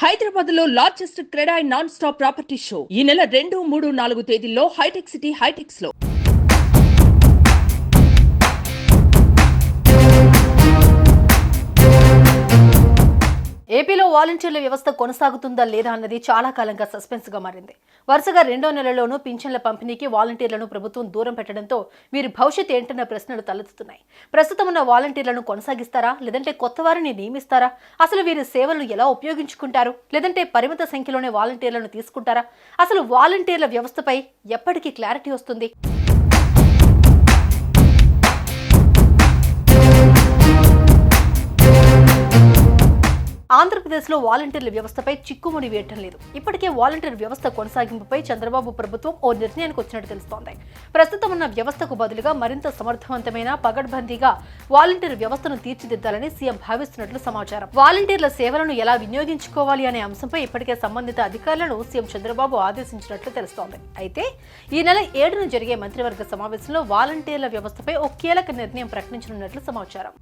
హైదరాబాద్ లో largest CREDAI non stop property show ఈ నెల 2, 3, 4 తేదీల్లో హైటెక్ సిటీ హైటెక్స్ లో. ఏపీలో వాలంటీర్ల వ్యవస్థ కొనసాగుతుందా లేదా అన్నది చాలా కాలంగా సస్పెన్స్ గా మారింది. వరుసగా 2వ నెలలోనూ పింఛన్ల పంపిణీకి వాలంటీర్లను ప్రభుత్వం దూరం పెట్టడంతో వీరి భవిష్యత్ ఏంటన్న ప్రశ్నలు తలెత్తుతున్నాయి. ప్రస్తుతం ఉన్న వాలంటీర్లను కొనసాగిస్తారా, లేదంటే కొత్త వారిని నియమిస్తారా? అసలు వీరి సేవలను ఎలా ఉపయోగించుకుంటారు? లేదంటే పరిమిత సంఖ్యలోనే వాలంటీర్లను తీసుకుంటారా? అసలు వాలంటీర్ల వ్యవస్థపై ఎప్పటికీ క్లారిటీ వస్తుంది? ఆంధ్రప్రదేశ్లో వాలంటీర్ల వ్యవస్థపై చిక్కుముడి వేయటం లేదు. ఇప్పటికే వాలంటీర్ వ్యవస్థ కొనసాగింపుపై చంద్రబాబు ప్రభుత్వం ఓ నిర్ణయానికి వచ్చినట్టు తెలుస్తోంది. ప్రస్తుతం ఉన్న వ్యవస్థకు బదులుగా మరింత సమర్థవంతమైన పగడ్బందీగా వాలంటీర్ వ్యవస్థను తీర్చిదిద్దాలని సీఎం భావిస్తున్నట్లు సమాచారం. వాలంటీర్ల సేవలను ఎలా వినియోగించుకోవాలి అనే అంశంపై ఇప్పటికే సంబంధిత అధికారులను సీఎం చంద్రబాబు ఆదేశించినట్లు తెలుస్తోంది. అయితే ఈ నెల 7న జరిగే మంత్రివర్గ సమావేశంలో వాలంటీర్ల వ్యవస్థపై ఓ కీలక నిర్ణయం ప్రకటించనున్నట్లు సమాచారం.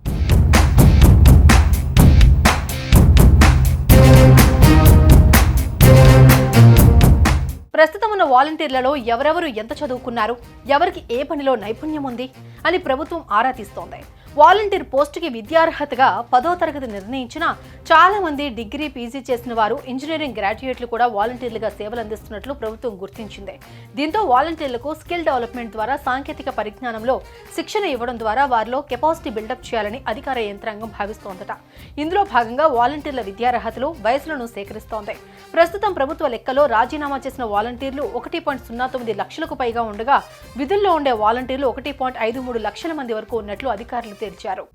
ప్రస్తుతం ఉన్న వాలంటీర్లలో ఎవరెవరు ఎంత చదువుకున్నారు, ఎవరికి ఏ పనిలో నైపుణ్యం ఉంది అని ప్రభుత్వం ఆరా తీస్తోంది. వాలంటీర్ పోస్టుకి విద్యార్హతగా 10వ తరగతి నిర్ణయించిన చాలా మంది డిగ్రీ, పీజీ చేసిన వారు, ఇంజనీరింగ్ గ్రాడ్యుయేట్లు కూడా వాలంటీర్లుగా సేవలు అందిస్తున్నట్లు ప్రభుత్వం గుర్తించింది. దీంతో వాలంటీర్లకు స్కిల్ డెవలప్మెంట్ ద్వారా సాంకేతిక పరిజ్ఞానంలో శిక్షణ ఇవ్వడం ద్వారా వారిలో కెపాసిటీ బిల్డప్ చేయాలని అధికార యంత్రాంగం భావిస్తోందట. ఇందులో భాగంగా వాలంటీర్ల విద్యార్హతలు, వయసులను సేకరిస్తోంది. ప్రస్తుతం ప్రభుత్వ లెక్కలో రాజీనామా చేసిన వాలంటీర్లు 1.09 లక్షలకు పైగా ఉండగా విధుల్లో ఉండే వాలంటీర్లు 1.53 లక్షల మంది వరకు ఉన్నట్లు అధికారులు తెలిపారు.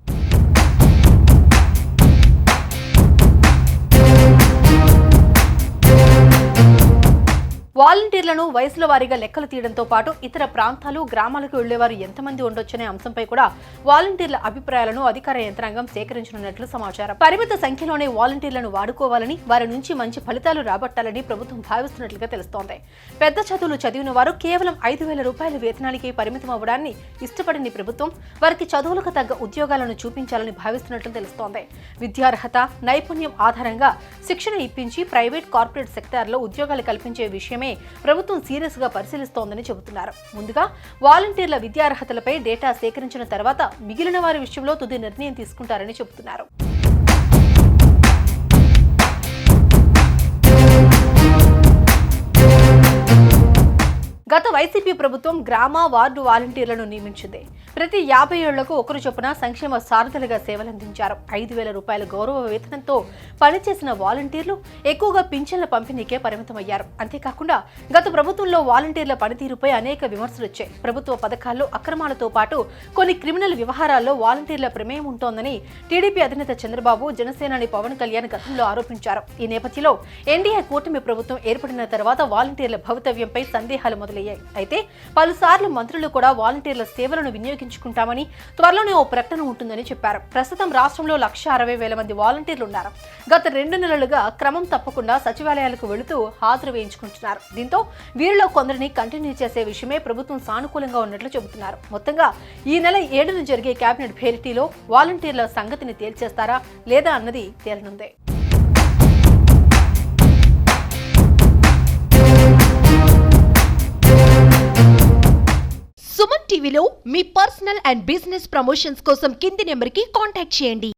వాలంటీర్లను వయసుల వారీగా లెక్కలు తీయడంతో పాటు ఇతర ప్రాంతాలు, గ్రామాలకు వెళ్లేవారు ఎంతమంది ఉండొచ్చనే అంశంపై కూడా వాలంటీర్ల అభిప్రాయాలను అధికార యంత్రాంగం సేకరించనున్నట్లు సమాచారం. పరిమిత సంఖ్యలోనే వాలంటీర్లను వాడుకోవాలని, వారి నుంచి మంచి ఫలితాలు రాబట్టాలని ప్రభుత్వం భావిస్తున్నట్లుగా తెలుస్తోంది. పెద్ద చదువులు చదివిన వారు కేవలం 5,000 రూపాయల వేతనానికి పరిమితం అవ్వడాన్ని ఇష్టపడని ప్రభుత్వం వారికి చదువులకు తగ్గ ఉద్యోగాలను చూపించాలని భావిస్తున్నట్లు తెలుస్తోంది. విద్యార్హత, నైపుణ్యం ఆధారంగా శిక్షణ ఇప్పించి ప్రైవేట్, కార్పొరేట్ సెక్టార్లో ఉద్యోగాలు కల్పించే విషయమే ప్రభుత్వం సీరియస్ గా పరిశీలిస్తోందని చెబుతున్నారు. ముందుగా వాలంటీర్ల విద్యార్హతలపై డేటా సేకరించిన తర్వాత మిగిలిన వారి విషయంలో తుది నిర్ణయం తీసుకుంటారని చెబుతున్నారు. గత వైసీపీ ప్రభుత్వం గ్రామ, వార్డు వాలంటీర్లను నియమించింది. ప్రతి 50 ఏళ్లకు ఒకరు చొప్పున సంక్షేమ సారథులుగా సేవలందించారు. 5,000 రూపాయల గౌరవ వేతనంతో పనిచేసిన వాలంటీర్లు ఎక్కువగా పింఛన్ల పంపిణీకే పరిమితమయ్యారు. అంతేకాకుండా గత ప్రభుత్వంలో వాలంటీర్ల పనితీరుపై అనేక విమర్శలు వచ్చాయి. ప్రభుత్వ పథకాల్లో అక్రమాలతో పాటు కొన్ని క్రిమినల్ వ్యవహారాల్లో వాలంటీర్ల ప్రమేయం ఉంటోందని టీడీపీ అధినేత చంద్రబాబు, జనసేనాని పవన్ కళ్యాణ్ గతంలో ఆరోపించారు. ఈ నేపథ్యంలో ఎన్డీఏ కూటమి ప్రభుత్వం ఏర్పడిన తర్వాత వాలంటీర్ల భవితవ్యంపై సందేహాలు మొదలయ్యాయి. అయితే పలుసార్లు మంత్రులు కూడా వాలంటీర్ల సేవలను వినియోగించుకుంటామని, త్వరలోనే ఓ ప్రకటన ఉంటుందని చెప్పారు. ప్రస్తుతం రాష్ట్రంలో 1,60,000 మంది వాలంటీర్లు ఉన్నారు. గత 2 నెలలుగా క్రమం తప్పకుండా సచివాలయాలకు వెళుతూ హాజరు వేయించుకుంటున్నారు. దీంతో వీరిలో కొందరిని కంటిన్యూ చేసే విషయమే ప్రభుత్వం సానుకూలంగా ఉన్నట్లు చెబుతున్నారు. మొత్తంగా ఈ నెల 7న జరిగే కేబినెట్ భేటీలో వాలంటీర్ల సంగతిని తేల్చేస్తారా లేదా అన్నది తేలనుంది. సుమన్ టీవీలో మీ పర్సనల్ అండ్ బిజినెస్ ప్రమోషన్స్ కోసం కింది నెంబర్కి కాంటాక్ట్ చేయండి.